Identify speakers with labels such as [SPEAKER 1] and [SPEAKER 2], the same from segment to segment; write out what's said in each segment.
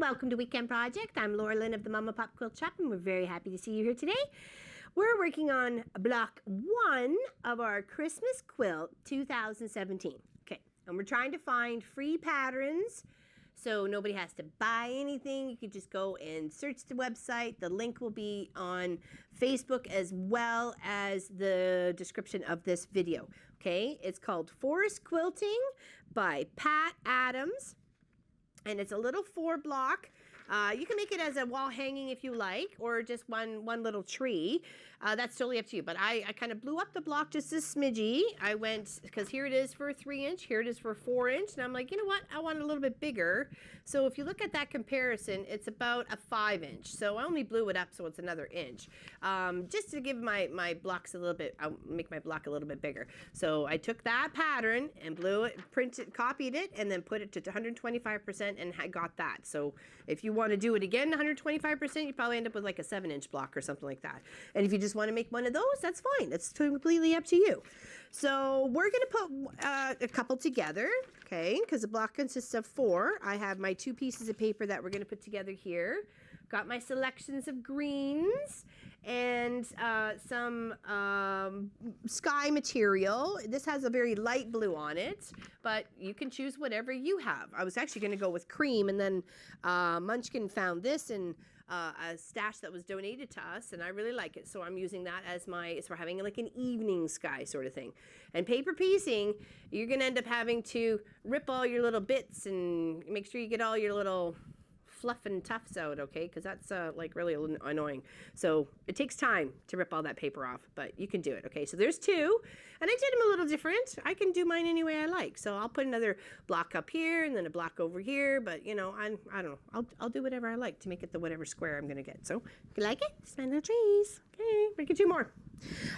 [SPEAKER 1] welcome to Weekend Project. I'm Laura Lynn of the Mama Pop Quilt Shop, and we're very happy to see you here today. We're working on block 1 of our Christmas quilt 2017. Okay, and we're trying to find free patterns so nobody has to buy anything. You could just go and search the website. The link will be on Facebook as well as the description of this video. Okay, it's called Forest Quilting by Pat Adams. And it's a little 4-block. You can make it as a wall hanging if you like, or just one little tree. That's totally up to you. But I kind of blew up the block just a smidgy. I went, because here it is for a 3-inch, here it is for a 4-inch. And I'm like, you know what? I want it a little bit bigger. So if you look at that comparison, it's about a 5-inch. So I only blew it up so it's another inch. Just to give my blocks a little bit, I'll make my block a little bit bigger. So I took that pattern and blew it, printed, copied it, and then put it to 125%. And I got that. So if you want to do it again 125%, you probably end up with like a 7-inch block or something like that. And if you just want to make one of those, that's fine. It's completely up to you. So we're going to put a couple together, okay, because the block consists of 4. I have my 2 pieces of paper that we're going to put together here. Got my selections of greens and some sky material. This has a very light blue on it, but you can choose whatever you have. I was actually going to go with cream, and then Munchkin found this in a stash that was donated to us, and I really like it, so I'm using that as my, so we're having like an evening sky sort of thing. And paper piecing, you're going to end up having to rip all your little bits and make sure you get all your little fluff and tufts out, okay, because that's like really annoying. So it takes time to rip all that paper off, but you can do it, okay. So there's 2, and I did them a little different. I can do mine any way I like. So I'll put another block up here and then a block over here, but you know, I don't know. I'll do whatever I like to make it the whatever square I'm gonna get. So if you like it, smell the trees. Okay, make it 2 more.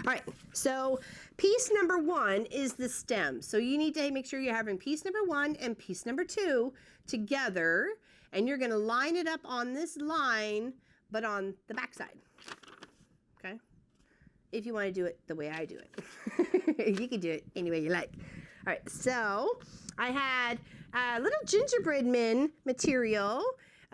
[SPEAKER 1] All right, so piece number 1 is the stem. So you need to make sure you're having piece number 1 and piece number 2 together, and you're going to line it up on this line, but on the back side. Okay? If you want to do it the way I do it. You can do it any way you like. All right, so I had a little gingerbread men material.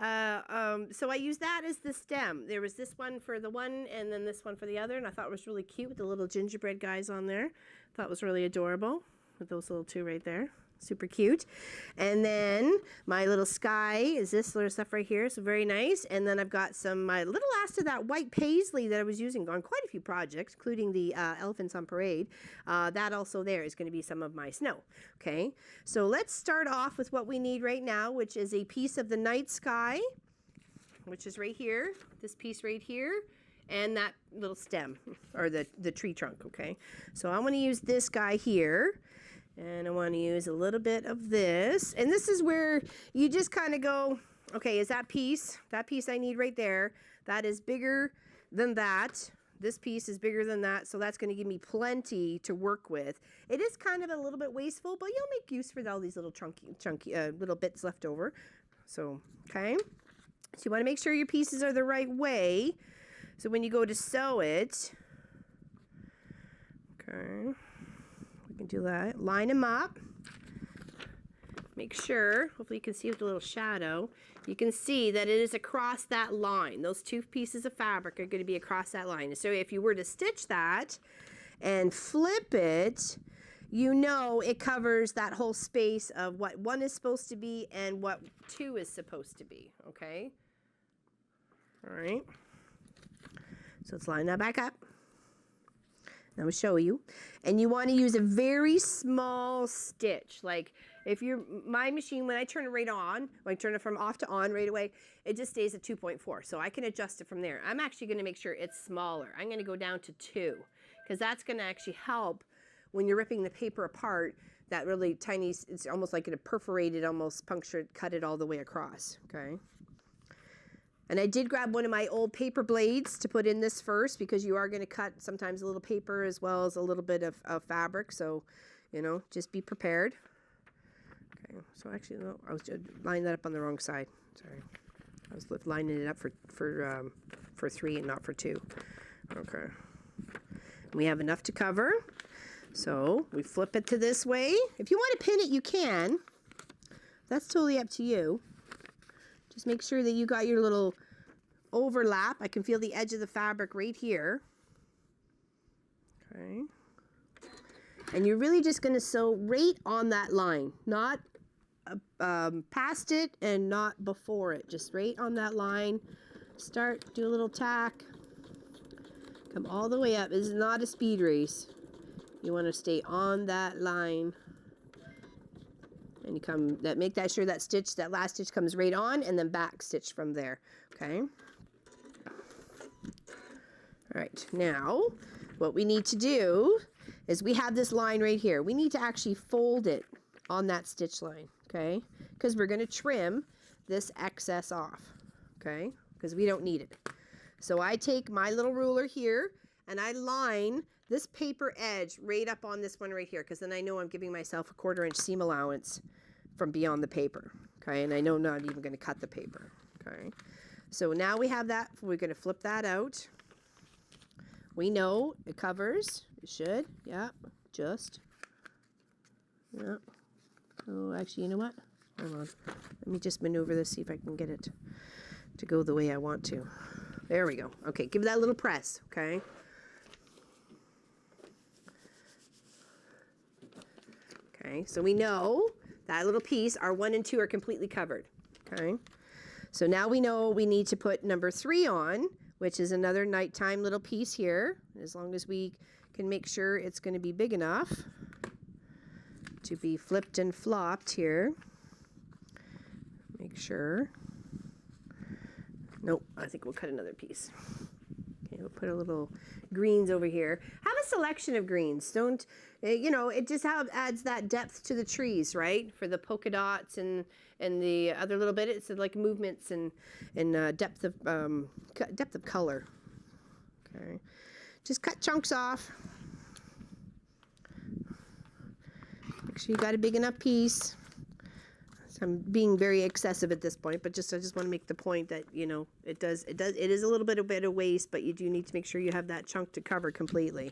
[SPEAKER 1] So I used that as the stem. There was this one for the one and then this one for the other, and I thought it was really cute with the little gingerbread guys on there. Thought it was really adorable with those little 2 right there. Super cute. And then my little sky is this little stuff right here, so very nice. And then I've got some my little last of that white paisley that I was using on quite a few projects, including the Elephants on Parade. That also there is going to be some of my snow. Okay, so let's start off with what we need right now, which is a piece of the night sky, which is right here, this piece right here, and that little stem, or the tree trunk, okay? So I want to use this guy here, and I want to use a little bit of this. And this is where you just kind of go, okay, is that piece I need right there, that is bigger than that. This piece is bigger than that, so that's going to give me plenty to work with. It is kind of a little bit wasteful, but you'll make use for all these little chunky little bits left over. So, okay. So you want to make sure your pieces are the right way. So when you go to sew it, okay, we can do that. Line them up. Make sure, hopefully you can see with the little shadow, you can see that it is across that line. Those 2 pieces of fabric are going to be across that line. So if you were to stitch that and flip it, you know it covers that whole space of what 1 is supposed to be and what 2 is supposed to be, okay? All right. So let's line that back up. Now I'll show you. And you want to use a very small stitch. Like if my machine, when I turn it right on, when I turn it from off to on right away, it just stays at 2.4. So I can adjust it from there. I'm actually going to make sure it's smaller. I'm going to go down to 2 because that's going to actually help when you're ripping the paper apart. That really tiny, it's almost like a perforated, almost punctured, cut it all the way across. Okay. And I did grab one of my old paper blades to put in this first because you are going to cut sometimes a little paper as well as a little bit of fabric. So, you know, just be prepared. Okay, so actually, no, I was just lining that up on the wrong side. Sorry. I was lining it up for 3 and not for 2. Okay. We have enough to cover. So we flip it to this way. If you want to pin it, you can. That's totally up to you. Just make sure that you got your little overlap. I can feel the edge of the fabric right here. Okay. And you're really just going to sew right on that line, not past it and not before it, just right on that line. Start, do a little tack, come all the way up. This is not a speed race. You want to stay on that line, and you come that, make that sure that stitch, that last stitch comes right on, and then back stitch from there. Okay. All right, now what we need to do is we have this line right here. We need to actually fold it on that stitch line, okay? Because we're going to trim this excess off, okay? Because we don't need it. So I take my little ruler here and I line this paper edge right up on this one right here, because then I know I'm giving myself a 1/4 inch seam allowance from beyond the paper, okay? And I know I'm not even going to cut the paper, okay? So now we have that. We're going to flip that out. We know it covers. It should. Yeah. Just. Yeah. Oh, actually, you know what? Hold on. Let me just maneuver this, see if I can get it to go the way I want to. There we go. Okay, give that a little press, okay? Okay, so we know that little piece, our 1 and 2 are completely covered, okay? So now we know we need to put number 3 on, which is another nighttime little piece here. As long as we can make sure it's going to be big enough to be flipped and flopped here. Make sure. Nope, I think we'll cut another piece. Okay, we'll put a little greens over here. Have a selection of greens. Don't, you know, it just adds that depth to the trees, right? For the polka dots and the other little bit, it's like movements and depth of color. Okay, just cut chunks off. Make sure you got a big enough piece. So I'm being very excessive at this point, but I just want to make the point that, you know, it is a little bit of waste, but you do need to make sure you have that chunk to cover completely.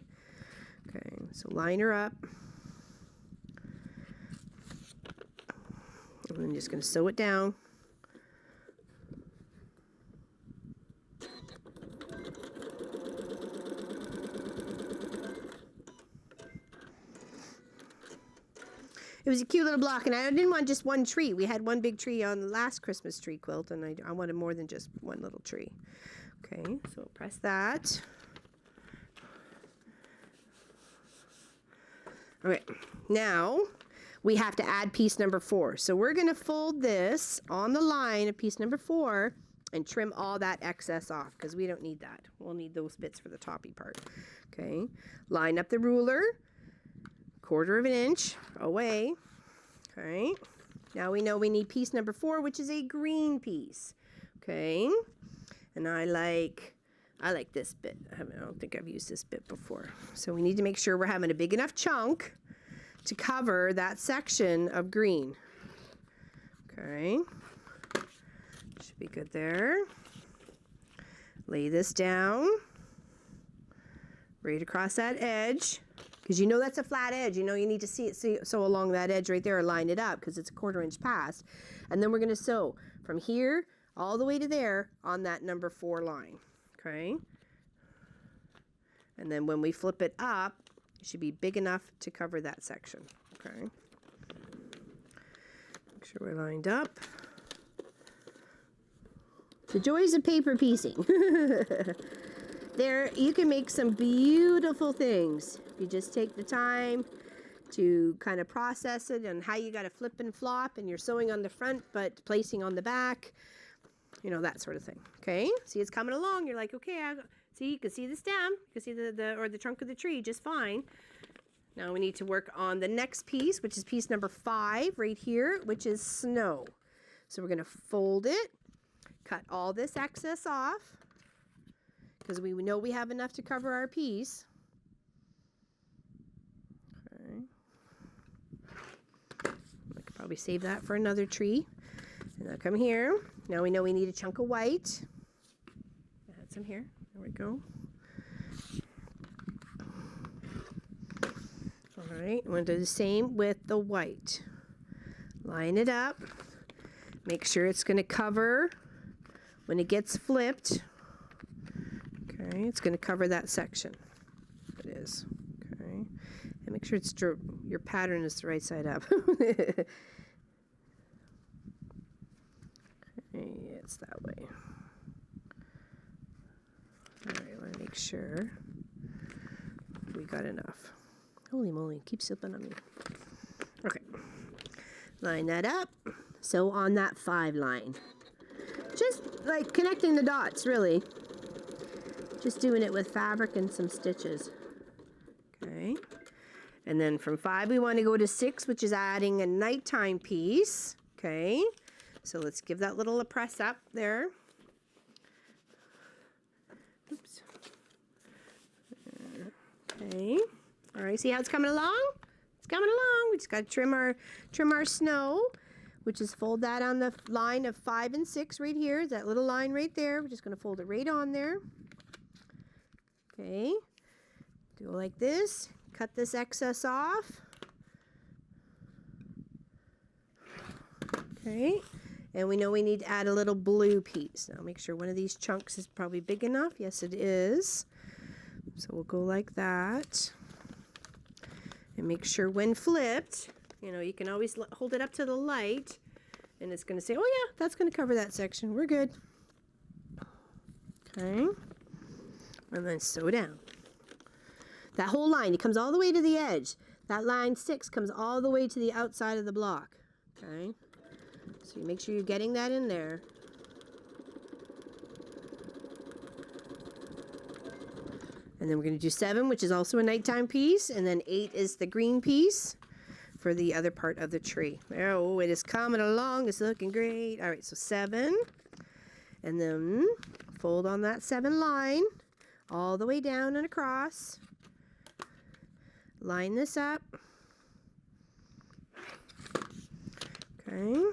[SPEAKER 1] Okay, so line her up. And I'm just going to sew it down. It was a cute little block, and I didn't want just one tree. We had one big tree on the last Christmas tree quilt, and I wanted more than just one little tree. Okay, so press that. All right, now we have to add piece number 4. So we're going to fold this on the line of piece number 4 and trim all that excess off, because we don't need that. We'll need those bits for the toppy part. Okay, line up the ruler. 1/4 inch away. Okay, now we know we need piece number 4, which is a green piece. Okay, and I like this bit. I don't think I've used this bit before. So we need to make sure we're having a big enough chunk to cover that section of green. Okay, should be good there. Lay this down right across that edge. Because you know that's a flat edge. You know you need to see it sew along that edge right there, or line it up, because it's a 1/4 inch past. And then we're going to sew from here all the way to there on that number 4 line. Okay. And then when we flip it up, it should be big enough to cover that section. Okay. Make sure we're lined up. The joys of paper piecing. There, you can make some beautiful things. You just take the time to kind of process it and how you got to flip and flop, and you're sewing on the front but placing on the back, you know, that sort of thing. Okay, see it's coming along. You're like, okay, see, you can see the stem, you can see the trunk of the tree just fine. Now we need to work on the next piece, which is piece number 5 right here, which is snow. So we're going to fold it, cut all this excess off, because we know we have enough to cover our piece. Okay. I could probably save that for another tree. And I'll come here. Now we know we need a chunk of white. Add some here. There we go. All right, I'm going to do the same with the white. Line it up. Make sure it's going to cover when it gets flipped. Okay, it's going to cover that section. It is. Okay, and make sure it's your pattern is the right side up. Okay, it's that way. All right, I want to make sure we got enough. Holy moly, keep slipping on me. Okay, line that up. So on that 5 line, just like connecting the dots, really. Just doing it with fabric and some stitches. Okay, and then from 5 we want to go to 6, which is adding a nighttime piece. Okay, so let's give that little a press up there. Oops. Okay. All right. See how it's coming along? It's coming along. We just got to trim our snow, which is fold that on the line of 5 and 6 right here. That little line right there. We're just going to fold it right on there. Okay. Do it like this. Cut this excess off. Okay. And we know we need to add a little blue piece. Now make sure one of these chunks is probably big enough. Yes, it is. So we'll go like that. And make sure when flipped, you know, you can always hold it up to the light and it's going to say, oh yeah, that's going to cover that section. We're good. Okay. And then sew down. That whole line, it comes all the way to the edge. That line 6 comes all the way to the outside of the block. Okay. So you make sure you're getting that in there. And then we're going to do 7, which is also a nighttime piece. And then 8 is the green piece for the other part of the tree. Oh, it is coming along. It's looking great. All right, so 7. And then fold on that 7 line all the way down and across. Line this up. Okay.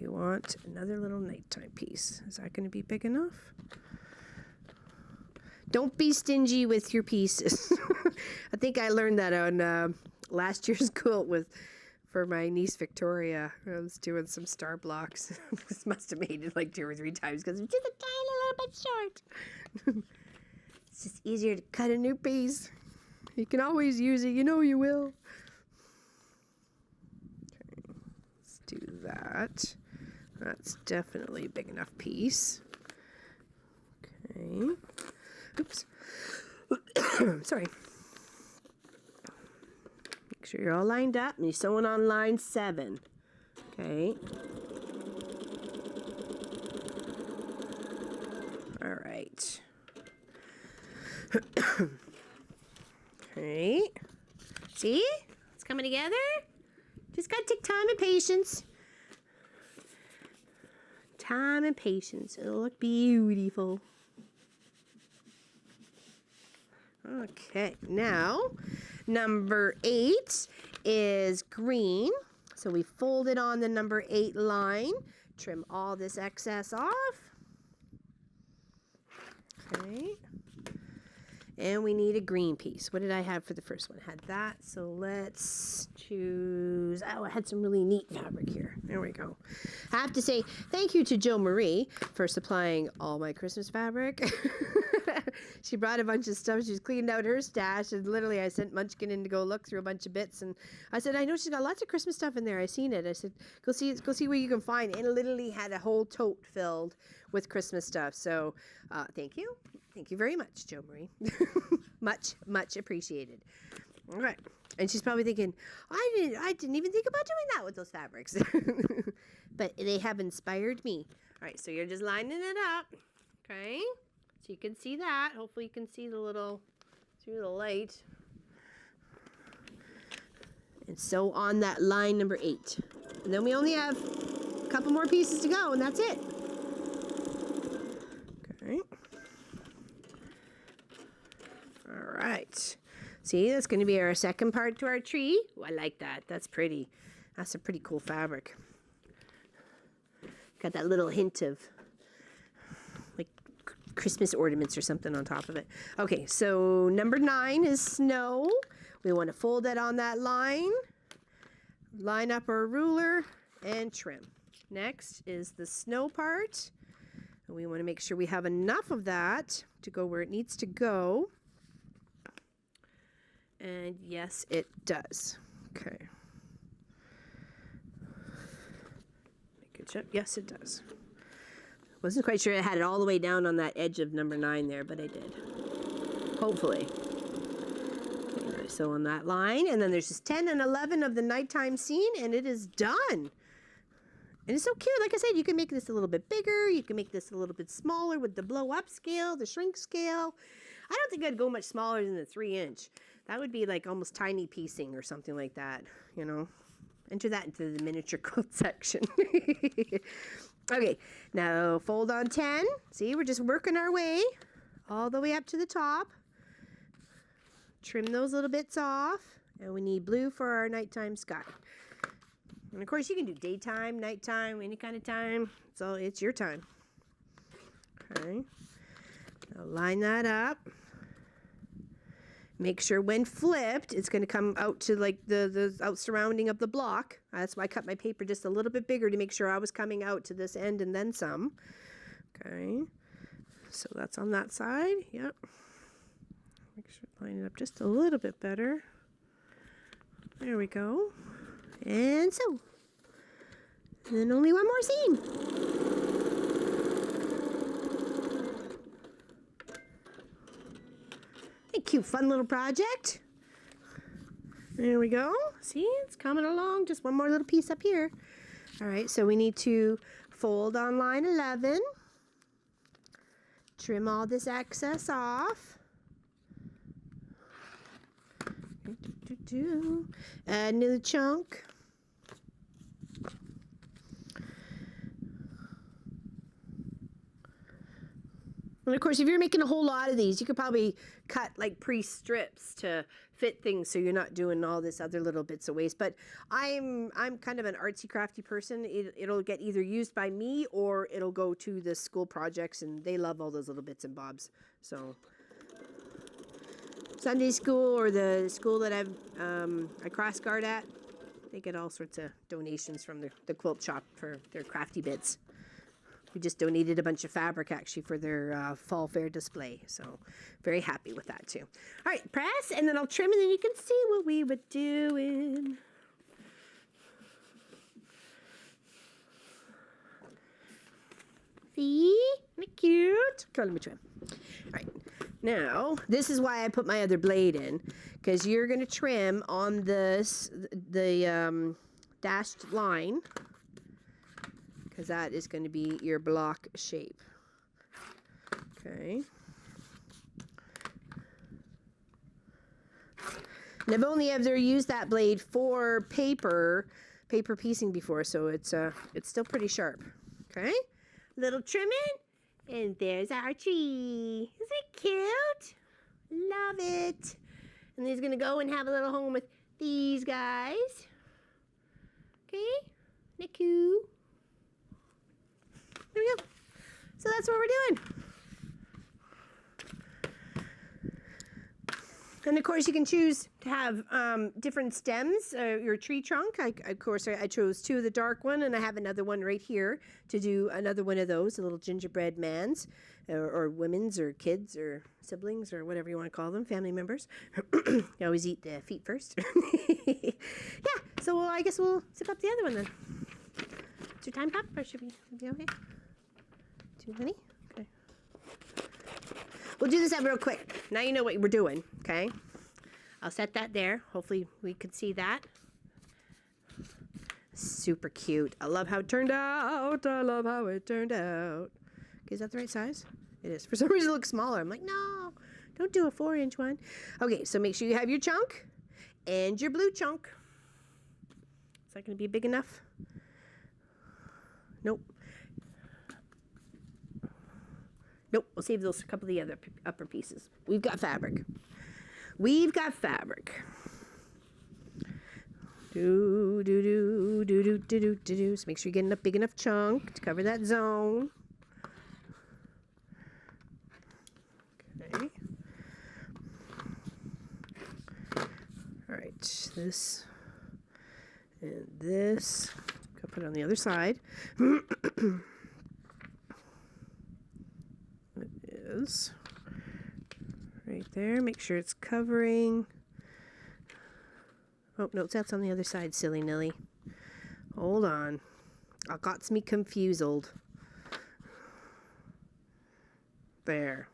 [SPEAKER 1] We want another little nighttime piece. Is that going to be big enough? Don't be stingy with your pieces. I think I learned that on last year's quilt for my niece Victoria. I was doing some star blocks. This must have made it like 2 or 3 times because it's just a tiny little bit short. It's just easier to cut a new piece. You can always use it. You know you will. Okay, let's do that. That's definitely a big enough piece. Okay. Oops. Sorry. Make sure you're all lined up and you're sewing on line 7. Okay. All right. Okay. See? It's coming together. Just gotta take time and patience. Time and patience. It'll look beautiful. Okay, now number 8 is green. So we fold it on the number 8 line. Trim all this excess off. Okay. And we need a green piece. What did I have for the first one? I had that. So let's choose. Oh, I had some really neat fabric here. There we go. I have to say thank you to Jo Marie for supplying all my Christmas fabric. She brought a bunch of stuff. She's cleaned out her stash. And literally I sent Munchkin in to go look through a bunch of bits. And I said, I know she's got lots of Christmas stuff in there. I seen it. I said, go see what you can find. And it literally had a whole tote filled with Christmas stuff. So thank you. Thank you very much, Jo Marie. Much, much appreciated. All right. And she's probably thinking, I didn't even think about doing that with those fabrics. But they have inspired me. All right, so you're just lining it up. Okay. So you can see that. Hopefully you can see the little, through the light. And sew on that line number 8. And then we only have a couple more pieces to go, and that's it. Okay. All right. See, that's going to be our second part to our tree. Oh, I like that. That's pretty. That's a pretty cool fabric. Got that little hint of like Christmas ornaments or something on top of it. Okay, so number 9 is snow. We want to fold it on that line. line up our ruler and trim. Next is the snow part. And we want to make sure we have enough of that to go where it needs to go. And yes, it does. Okay. Good job. Yes, it does. Wasn't quite sure I had it all the way down on that edge of number 9 there, but I did. Hopefully. Okay, so on that line, and then there's just 10 and 11 of the nighttime scene, and it is done. And it's so cute. Like I said, you can make this a little bit bigger. You can make this a little bit smaller with the blow up scale, the shrink scale. I don't think I'd go much smaller than the 3-inch. That would be like almost tiny piecing or something like that, you know. Enter that into the miniature quilt section. Okay, now fold on 10. See, we're just working our way all the way up to the top. Trim those little bits off. And we need blue for our nighttime sky. And of course, you can do daytime, nighttime, any kind of time. So it's your time. Okay. Now line that up. Make sure when flipped, it's going to come out to like the out surrounding of the block. That's why I cut my paper just a little bit bigger to make sure I was coming out to this end and then some. Okay. So that's on that side. Yep. Make sure to line it up just a little bit better. There we go. And so. And then only one more seam. A cute, fun little project. There we go. See, it's coming along. Just one more little piece up here. All right, so we need to fold on line 11. Trim all this excess off. Add another chunk. And of course, if you're making a whole lot of these, you could probably cut like pre-strips to fit things so you're not doing all this other little bits of waste. But I'm kind of an artsy crafty person. It'll get either used by me or it'll go to the school projects, and they love all those little bits and bobs. So Sunday school or the school that I cross guard at, they get all sorts of donations from the quilt shop for their crafty bits. We just donated a bunch of fabric actually for their fall fair display. So very happy with that too. All right, press, and then I'll trim, and then you can see what we were doing. See? Isn't it cute? Okay, let me trim. All right. Now, this is why I put my other blade in, because you're going to trim on this, the dashed line, because that is going to be your block shape. Okay. And I've only ever used that blade for paper piecing before, so it's still pretty sharp. Okay. Little trimming, and there's our tree. Isn't it cute? Love it. And he's going to go and have a little home with these guys. Okay. Isn't it cute? There we go. So that's what we're doing. And of course you can choose to have different stems, your tree trunk. Of course I chose 2 of the dark one, and I have another one right here to do another one of those, a little gingerbread man's or women's or kids or siblings or whatever you want to call them, family members. You always eat the feet first. Yeah, so I guess we'll zip up the other one then. Is your time up, or should we be okay? Too many? Okay. We'll do this up real quick. Now you know what we're doing, okay? I'll set that there. Hopefully we could see that. Super cute. I love how it turned out. I love how it turned out. Okay, is that the right size? It is. For some reason it looks smaller. I'm like, no, don't do a 4-inch one. Okay, so make sure you have your chunk and your blue chunk. Is that going to be big enough? Nope. Nope, we'll save those a couple of the other upper pieces. We've got fabric. We've got fabric. Do, do, do, do, do, do, do, do, do. So make sure you get a big enough chunk to cover that zone. Okay. All right, this And this, I'll put it on the other side. It is right there. Make sure it's covering. Oh, no, that's on the other side, silly Nilly. Hold on. I got me confused. There.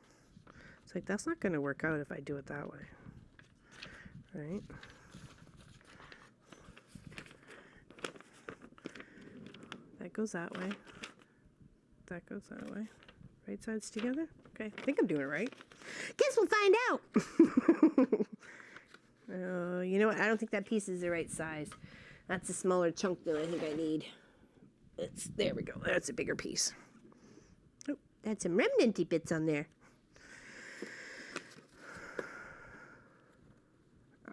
[SPEAKER 1] It's like, that's not going to work out if I do it that way. Right? That goes that way. That goes that way. Right sides together? Okay, I think I'm doing it right. Guess we'll find out. You know what? I don't think that piece is the right size. That's a smaller chunk than I think I need. There we go. That's a bigger piece. Oh, that's some remnanty bits on there.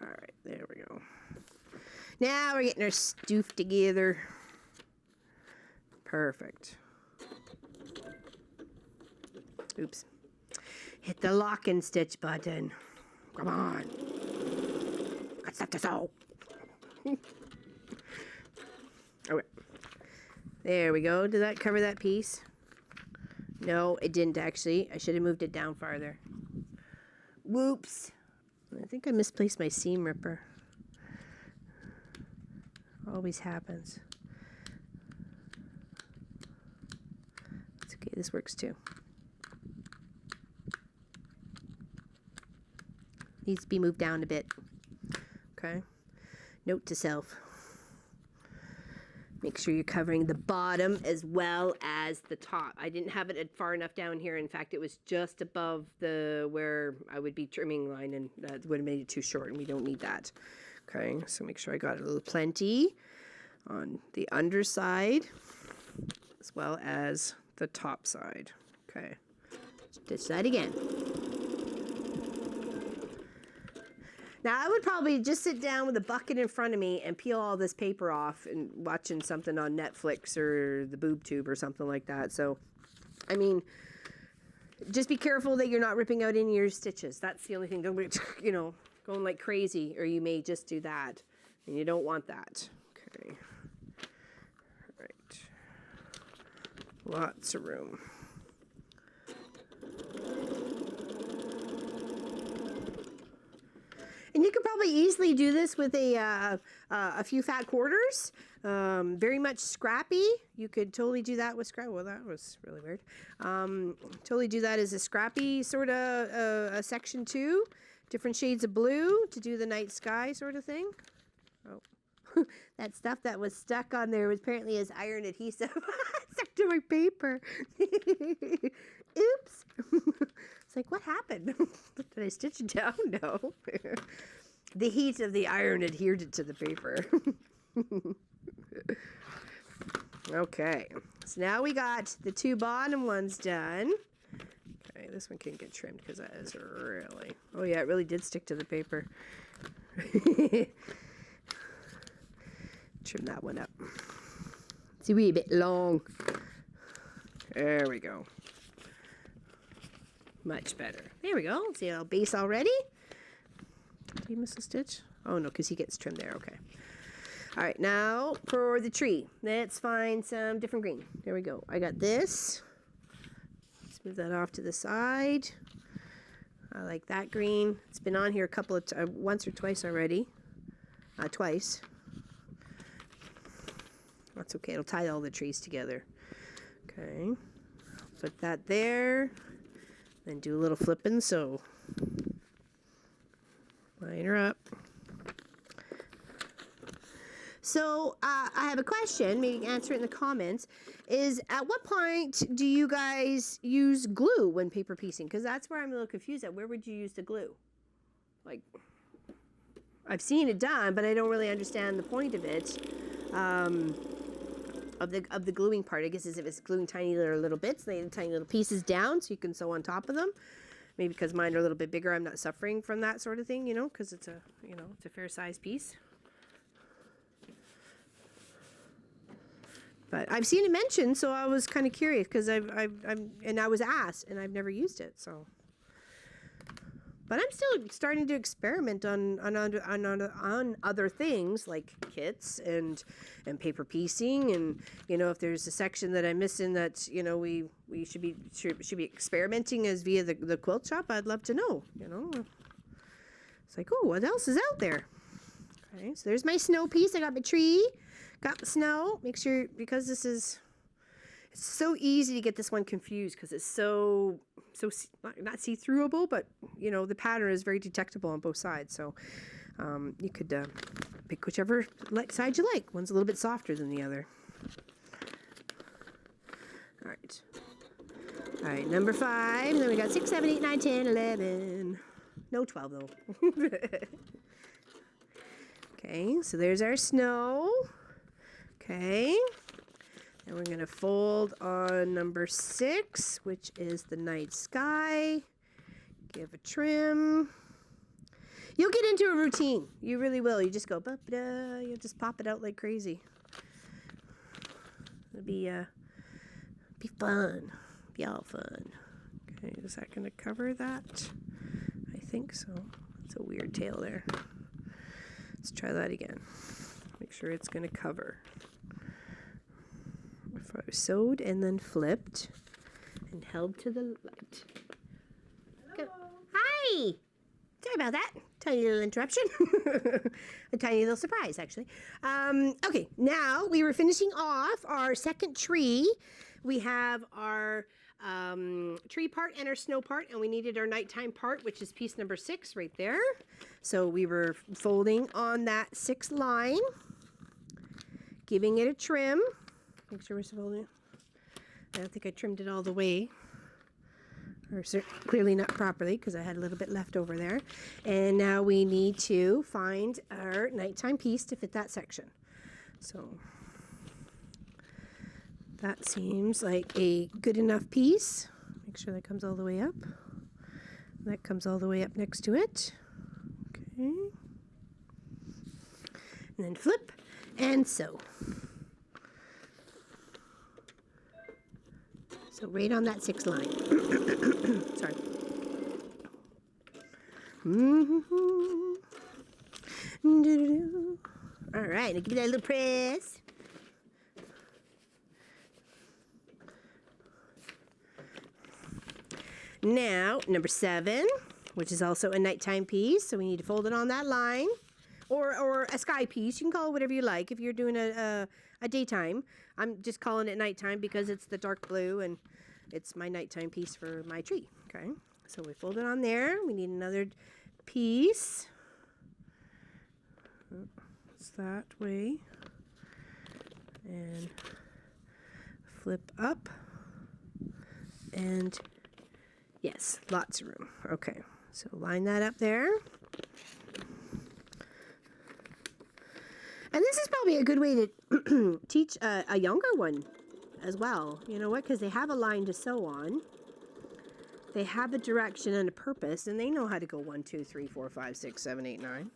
[SPEAKER 1] All right, there we go. Now we're getting our stoof together. Perfect. Oops. Hit the lock and stitch button. Come on. Got stuff to sew. Okay. There we go. Did that cover that piece? No, it didn't actually. I should have moved it down farther. Whoops. I think I misplaced my seam ripper. Always happens. It's okay. This works too. Needs to be moved down a bit. Okay. Note to self. Make sure you're covering the bottom as well as the top. I didn't have it far enough down here. In fact, it was just above where I would be trimming line, and that would have made it too short, and we don't need that. Okay, so make sure I got a little plenty on the underside as well as the top side. Okay, stitch that again. Now, I would probably just sit down with a bucket in front of me and peel all this paper off and watching something on Netflix or the boob tube or something like that. So, I mean, just be careful that you're not ripping out any of your stitches. That's the only thing. Don't be, going like crazy, or you may just do that. And you don't want that. Okay. All right. Lots of room. And you could probably easily do this with a few fat quarters. Very much scrappy. You could totally do that with scrap. Well, that was really weird. Totally do that as a scrappy sort of a section 2. Different shades of blue to do the night sky sort of thing. Oh, that stuff that was stuck on there was apparently as iron adhesive. Stuck to my paper. Oops. It's like, what happened? Did I stitch it down? No. The heat of the iron adhered it to the paper. Okay. So now we got the 2 bottom ones done. Okay, this one can get trimmed because that is really... Oh, yeah, it really did stick to the paper. Trim that one up. It's a wee bit long. There we go. Much better. There we go. See our base already? Did you miss a stitch? Oh, no, because he gets trimmed there. Okay. All right, now for the tree. Let's find some different green. There we go. I got this. Let's move that off to the side. I like that green. It's been on here a couple of once or twice already. Twice. That's okay. It'll tie all the trees together. Okay. Put that there. Then do a little flipping, so line her up. So I have a question, maybe answer it in the comments, is at what point do you guys use glue when paper piecing? Because that's where I'm a little confused at. Where would you use the glue? Like, I've seen it done, but I don't really understand the point of it. Of the gluing part, I guess, is if it's gluing tiny little bits, they tiny little pieces down so you can sew on top of them. Maybe because mine are a little bit bigger, I'm not suffering from that sort of thing, because it's it's a fair size piece. But I've seen it mentioned, so I was kind of curious because I was asked and I've never used it, so. But I'm still starting to experiment on other things like kits and paper piecing, and if there's a section that I'm missing that we should be experimenting as via the quilt shop. I'd love to know. It's like, oh, what else is out there? Okay, so there's my snow piece. I got my tree, got the snow. Make sure, because it's so easy to get this one confused because it's so not see-throughable, but the pattern is very detectable on both sides. So you could pick whichever side you like. One's a little bit softer than the other. All right, number 5. Then we got 6, 7, 8, 9, 10, 11. No, 12 though. Okay, so there's our snow. Okay. And we're going to fold on number 6, which is the night sky. Give a trim. You'll get into a routine. You really will. You just go, ba-ba-da. You'll just pop it out like crazy. It'll be fun. Be all fun. Okay, is that going to cover that? I think so. It's a weird tail there. Let's try that again. Make sure it's going to cover. If I sewed and then flipped and held to the light. Go. Hi! Sorry about that. Tiny little interruption. A tiny little surprise, actually. Okay, now we were finishing off our second tree. We have our tree part and our snow part, and we needed our nighttime part, which is piece number 6 right there. So we were folding on that 6th line, giving it a trim. Make sure we're folding it. I don't think I trimmed it all the way, or clearly not properly, because I had a little bit left over there. And now we need to find our nighttime piece to fit that section. So that seems like a good enough piece. Make sure that comes all the way up. That comes all the way up next to it. Okay. And then flip and sew. So right on that 6th line. Sorry. All right, now give me that little press. Now, number 7, which is also a nighttime piece. So we need to fold it on that line. Or a sky piece. You can call it whatever you like if you're doing a daytime. I'm just calling it nighttime because it's the dark blue and it's my nighttime piece for my tree. Okay, so we fold it on there. We need another piece. It's that way. And flip up. And yes, lots of room. Okay, so line that up there. And this is probably a good way to teach a younger one as well. You know what? Because they have a line to sew on. They have a direction and a purpose, and they know how to go 1, 2, 3, 4, 5, 6, 7, 8, 9.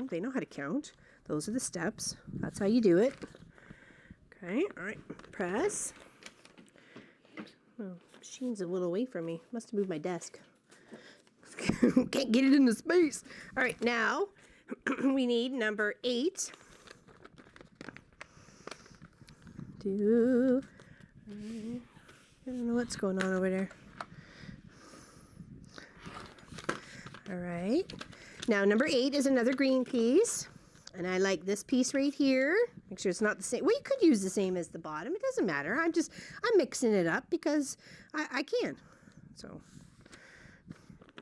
[SPEAKER 1] They know how to count. Those are the steps. That's how you do it. Okay, all right, press. Oh, machine's a little away from me. Must have moved my desk. Can't get it into space. All right, now we need number 8. I don't know what's going on over there. All right. Now number 8 is another green piece. And I like this piece right here. Make sure it's not the same. Well, you could use the same as the bottom. It doesn't matter. I'm mixing it up because I can. So,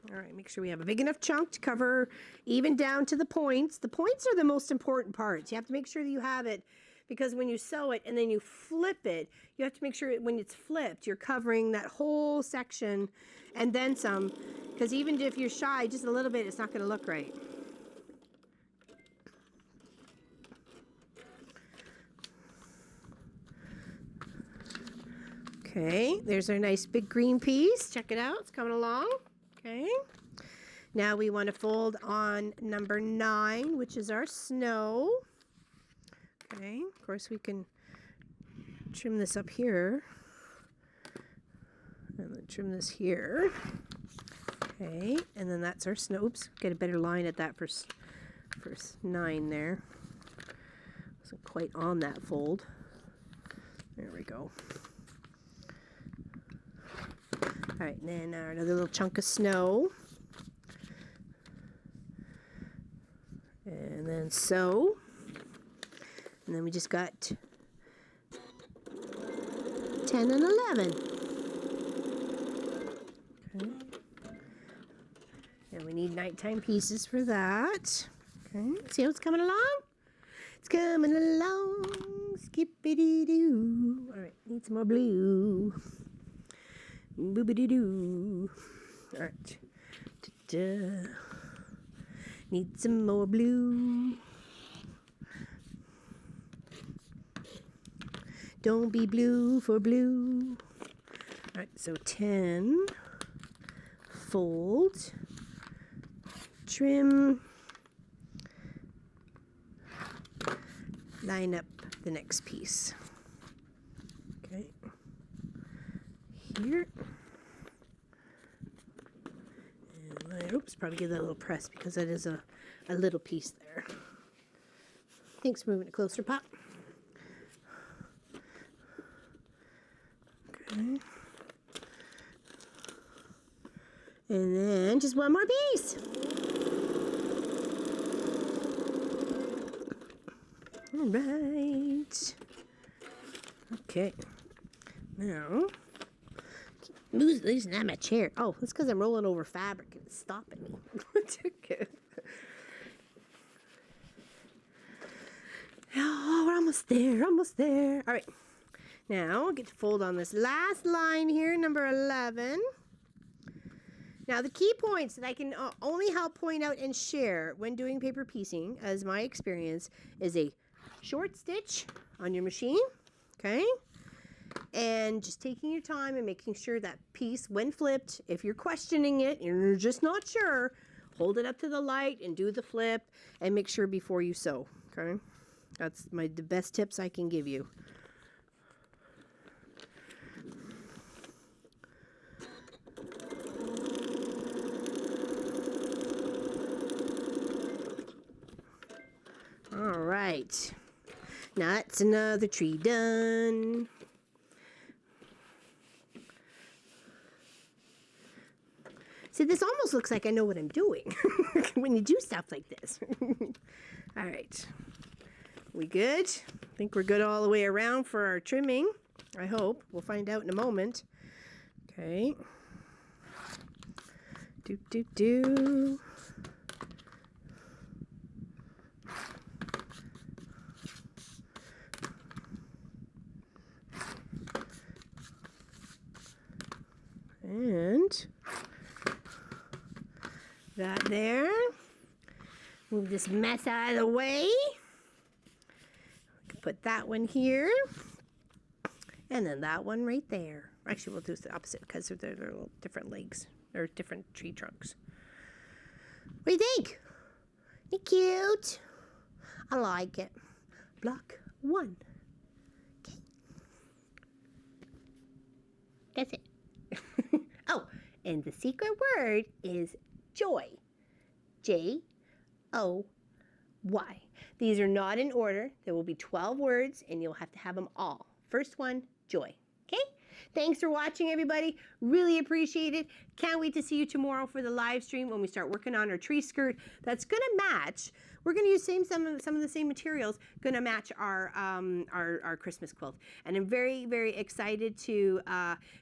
[SPEAKER 1] all right, make sure we have a big enough chunk to cover even down to the points. The points are the most important parts. You have to make sure that you have it, because when you sew it and then you flip it, you have to make sure when it's flipped, you're covering that whole section and then some, because even if you're shy just a little bit, it's not going to look right. Okay, there's our nice big green piece. Check it out, it's coming along. Okay, now we want to fold on number 9, which is our snow. Okay, of course we can trim this up here and then trim this here. Okay, and then that's our snow. Oops, get a better line at that first 9 there. Wasn't quite on that fold. There we go. All right, and then another little chunk of snow. And then sew. And then we just got 10 and 11. Okay. And we need nighttime pieces for that. Okay, see how it's coming along? It's coming along, skippity-doo. All right, need some more blue. Boobity-doo. All right. Ta-da. Need some more blue. Don't be blue for blue. All right, so 10, fold, trim, line up the next piece. Okay, here. And line, oops, probably give that a little press because that is a little piece there. Thanks for moving it closer, Pop. Okay. And then just one more piece. All right. Okay. Now, losing out my chair. Oh, that's because I'm rolling over fabric and it's stopping me. Okay. Oh, we're almost there. Almost there. All right. Now, get to fold on this last line here, number 11. Now, the key points that I can only help point out and share when doing paper piecing, as my experience, is a short stitch on your machine, okay? And just taking your time and making sure that piece, when flipped, if you're questioning it, you're just not sure, hold it up to the light and do the flip and make sure before you sew, okay? That's the best tips I can give you. All right, now that's another tree done. See, this almost looks like I know what I'm doing when you do stuff like this. All right, we good? I think we're good all the way around for our trimming. I hope. We'll find out in a moment. Okay. Do. And that there. Move this mess out of the way. Put that one here. And then that one right there. Actually, we'll do the opposite because they're little different legs. Or different tree trunks. What do you think? Isn't it cute? I like it. Block 1. Okay. That's it. Oh, and the secret word is joy. J-O-Y. These are not in order. There will be 12 words, and you'll have to have them all. First one, joy. Okay? Thanks for watching, everybody. Really appreciate it. Can't wait to see you tomorrow for the live stream when we start working on our tree skirt. That's going to match. We're going to use some of the same materials, going to match our Christmas quilt. And I'm very, very excited to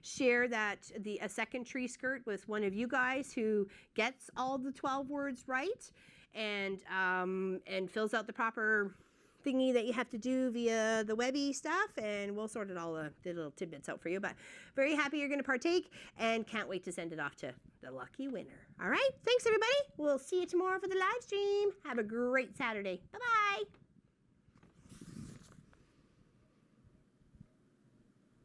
[SPEAKER 1] share that a second tree skirt with one of you guys who gets all the 12 words right and fills out the proper thingy that you have to do via the webby stuff, and we'll sort it all the little tidbits out for you. But very happy you're going to partake and can't wait to send it off to the lucky winner. All right, thanks everybody. We'll see you tomorrow for the live stream. Have a great Saturday. Bye-bye.